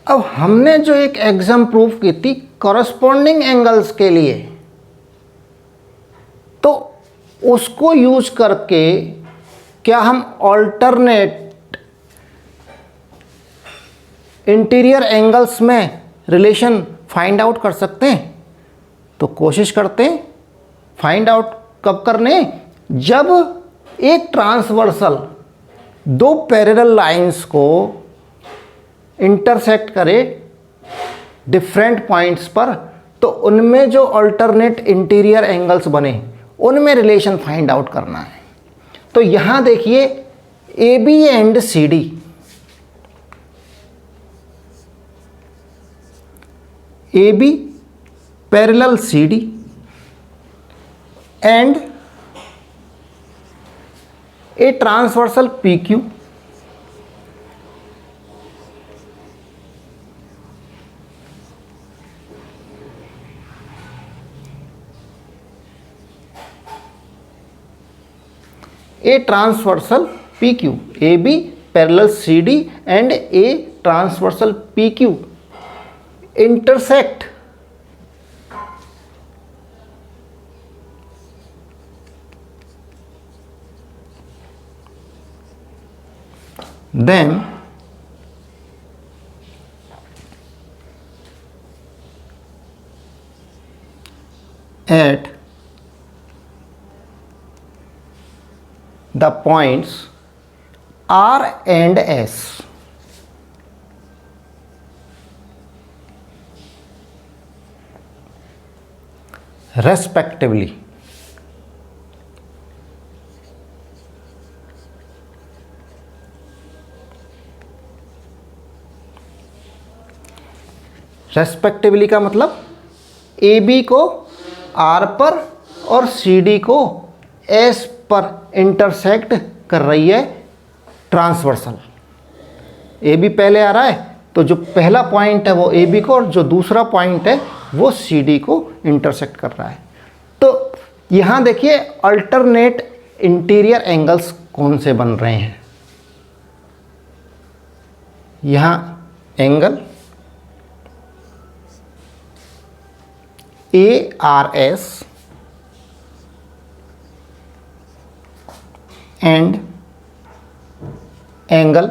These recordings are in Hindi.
अब हमने जो एक एग्जाम प्रूव की थी कॉरस्पॉन्डिंग एंगल्स के लिए, तो उसको यूज करके क्या हम ऑल्टरनेट इंटीरियर एंगल्स में रिलेशन फाइंड आउट कर सकते हैं? तो कोशिश करते हैं। फाइंड आउट कब करने? जब एक ट्रांसवर्सल दो पैरेलल लाइंस को इंटरसेक्ट करे डिफरेंट पॉइंट्स पर, तो उनमें जो अल्टरनेट इंटीरियर एंगल्स बने उनमें रिलेशन फाइंड आउट करना है। तो यहां देखिए A B and C D, A B parallel C D and a transversal P Q, a transversal PQ, AB parallel CD and A transversal PQ intersect then at the points R and S respectively, respectively का मतलब ए बी को आर पर और सी डी को एस पर इंटरसेक्ट कर रही है ट्रांसवर्सल। ए बी पहले आ रहा है तो जो पहला पॉइंट है वो ए बी को और जो दूसरा पॉइंट है वो सी डी को इंटरसेक्ट कर रहा है। तो यहाँ देखिए अल्टरनेट इंटीरियर एंगल्स कौन से बन रहे हैं। यहाँ angle A R S and angle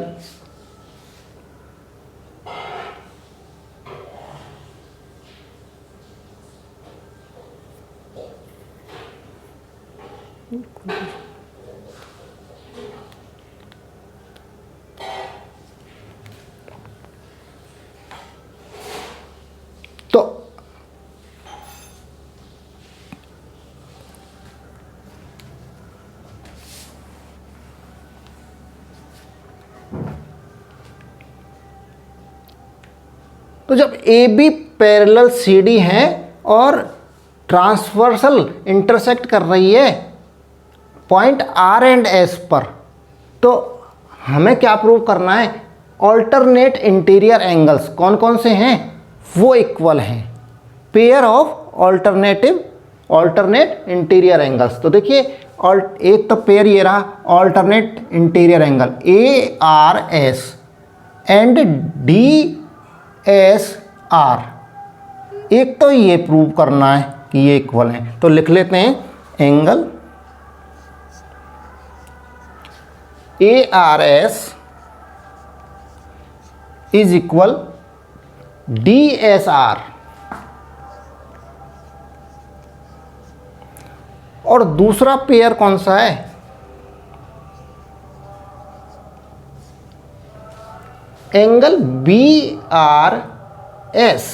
तो जब A B parallel C D है और ट्रांसवर्सल इंटरसेक्ट कर रही है पॉइंट आर एंड एस पर, तो हमें क्या प्रूव करना है? ऑल्टरनेट इंटीरियर एंगल्स कौन कौन से हैं? वो इक्वल हैं। Pair of alternate interior angles. तो देखिए एक तो पेयर ये रहा alternate interior angle A R S and D S R, एक तो ये प्रूव करना है कि ये इक्वल है। तो लिख लेते हैं angle A R S is equal D S are, और दूसरा पेयर कौन सा है? एंगल बी आर एस,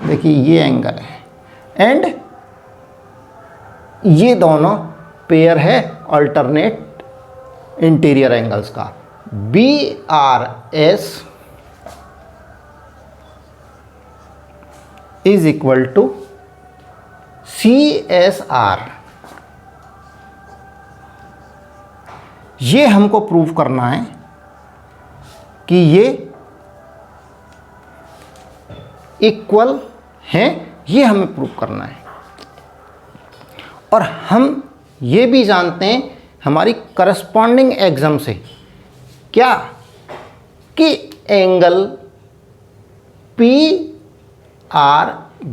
देखिए ये एंगल है एंड ये दोनों पेयर है अल्टरनेट इंटीरियर एंगल्स का। B R S is equal to C S R. ये हमको प्रूव करना है कि ये इक्वल है, ये हमें प्रूव करना है। और हम ये भी जानते हैं हमारी करस्पॉन्डिंग एग्जाम से क्या कि angle P R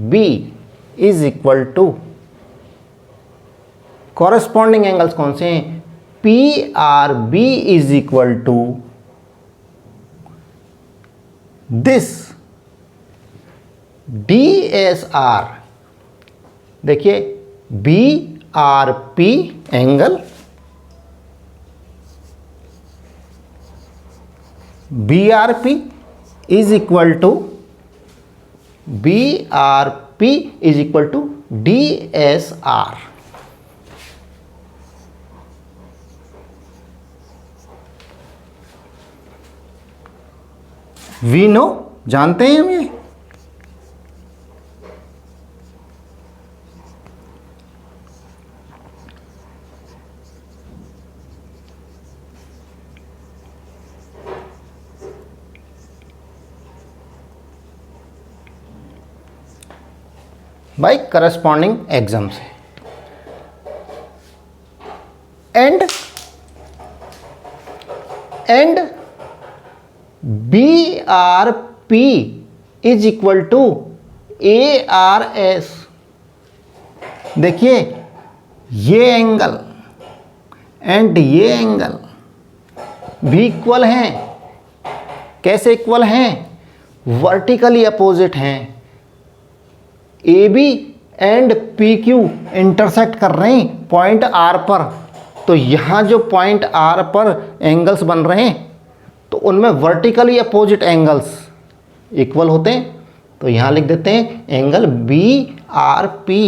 B is equal to, corresponding angles कौन से हैं? P R B is equal to this D S R. देखिए B R P angle, B R P is equal to, B R P is equal to D S R. We know, जानते हैं हम ये। बाई करस्पॉन्डिंग एग्जाम से। And B R P is equal to A R S. देखिए ये एंगल एंड ये एंगल भी इक्वल हैं। कैसे इक्वल हैं? वर्टिकली अपोजिट हैं। A B and P Q intersect कर रहे हैं पॉइंट आर पर। तो यहाँ जो पॉइंट आर पर एंगल्स बन रहे हैं तो उनमें वर्टिकली अपोजिट एंगल्स इक्वल होते हैं। तो यहाँ लिख देते हैं angle B R P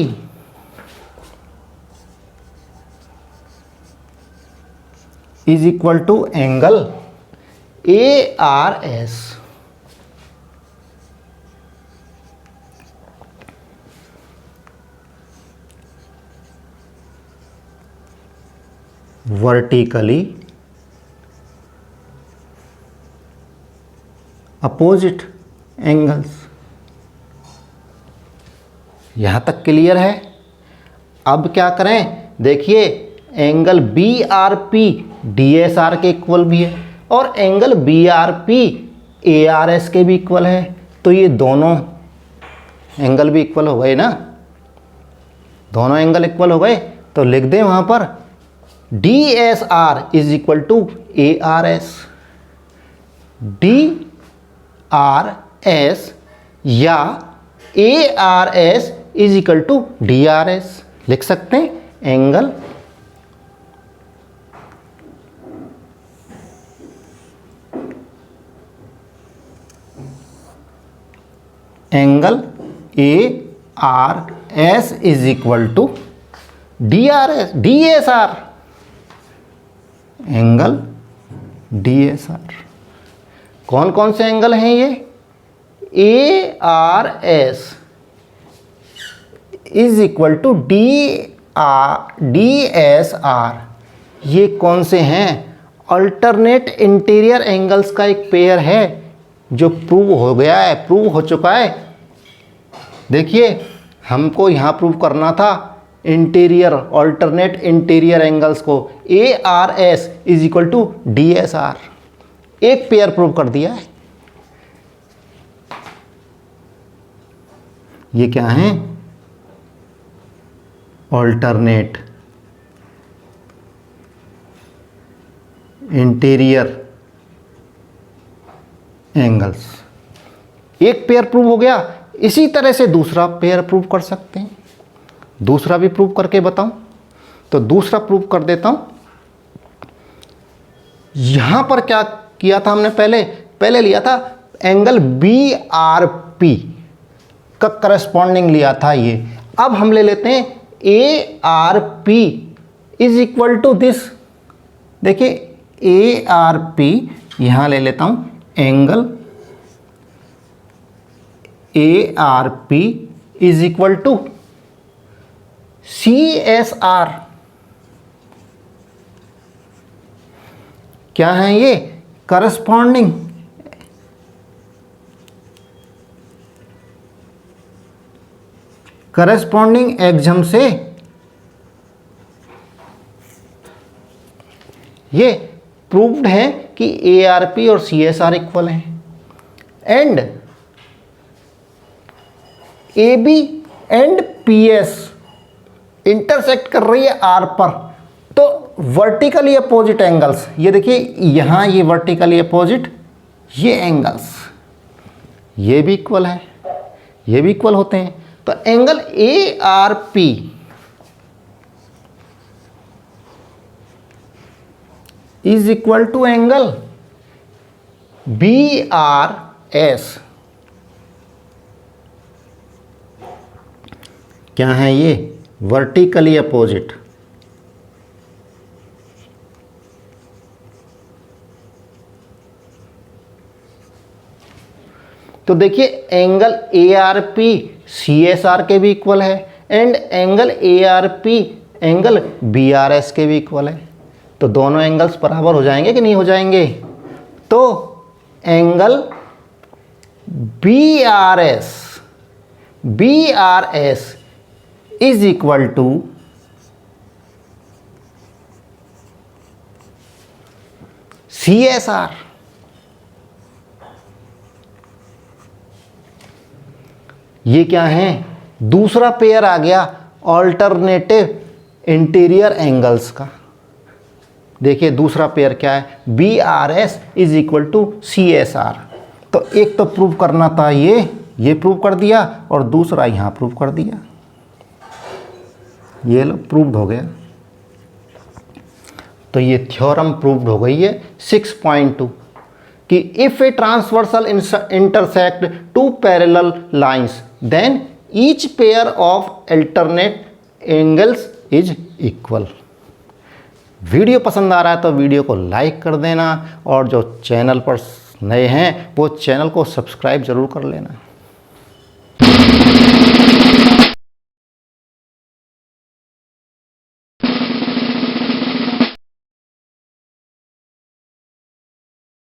is equal to angle A R S. Vertically opposite angles. यहां तक क्लियर है? अब क्या करें? देखिए angle B R P D S R के इक्वल भी है और angle B R P A R S के भी इक्वल है। तो ये दोनों एंगल भी इक्वल हो गए ना, दोनों एंगल इक्वल हो गए। तो लिख दें वहां पर D S R is equal to A R S. D R S या A R S is equal to D R S लिख सकते हैं। Angle A R S is equal to D R S, D S R, angle D S R. कौन कौन से एंगल हैं ये? A R S is equal to D S R. ये कौन से हैं? अल्टरनेट इंटीरियर एंगल्स का एक पेयर है जो प्रूव हो गया है, प्रूव हो चुका है। देखिए हमको यहाँ प्रूव करना था इंटीरियर, अल्टरनेट इंटीरियर एंगल्स को। A R S is equal to D S R, एक पेयर प्रूव कर दिया है। ये क्या है? अल्टरनेट इंटीरियर एंगल्स, एक पेयर प्रूव हो गया। इसी तरह से दूसरा पेयर प्रूव कर सकते हैं। दूसरा भी प्रूव करके बताऊं तो दूसरा प्रूव कर देता हूं। यहां पर क्या किया था हमने? पहले लिया था एंगल बी आर पी का करस्पॉन्डिंग लिया था ये। अब हम ले लेते हैं A R P is equal to this. देखिए ए आर पी यहां ले लेता हूं angle A R P is equal to C S R. क्या है ये? करस्पॉन्डिंग एग्जाम से ये प्रूव्ड है कि ए आर पी और सी एस आर इक्वल हैं। And A B and P S intersect कर रही है आर पर, तो वर्टिकली अपोजिट एंगल्स, ये देखिए यहाँ ये वर्टिकली अपोजिट ये एंगल्स ये भी इक्वल है, ये भी इक्वल होते हैं। तो angle A R P is equal to angle B R S. क्या है ये? Vertically opposite. तो देखिए angle A R P C S R के भी इक्वल है and angle A R P angle B R S के भी इक्वल है। तो दोनों एंगल्स बराबर हो जाएंगे कि नहीं हो जाएंगे? तो angle B R S is equal to C S R. ये क्या है? दूसरा पेयर आ गया ऑल्टरनेटिव इंटीरियर एंगल्स का। देखिए दूसरा पेयर क्या है? B R S is equal to C S R. तो एक तो प्रूव करना था ये प्रूव कर दिया और दूसरा यहाँ प्रूव कर दिया, ये लो प्रूव्ड हो गया। तो ये थ्योरम प्रूव्ड हो गई है 6.2 कि if a transversal intersect two parallel lines then each pair of alternate angles is equal. Video पसंद आ रहा है तो वीडियो को लाइक कर देना और जो चैनल पर नए हैं वो चैनल को सब्सक्राइब ज़रूर कर लेना।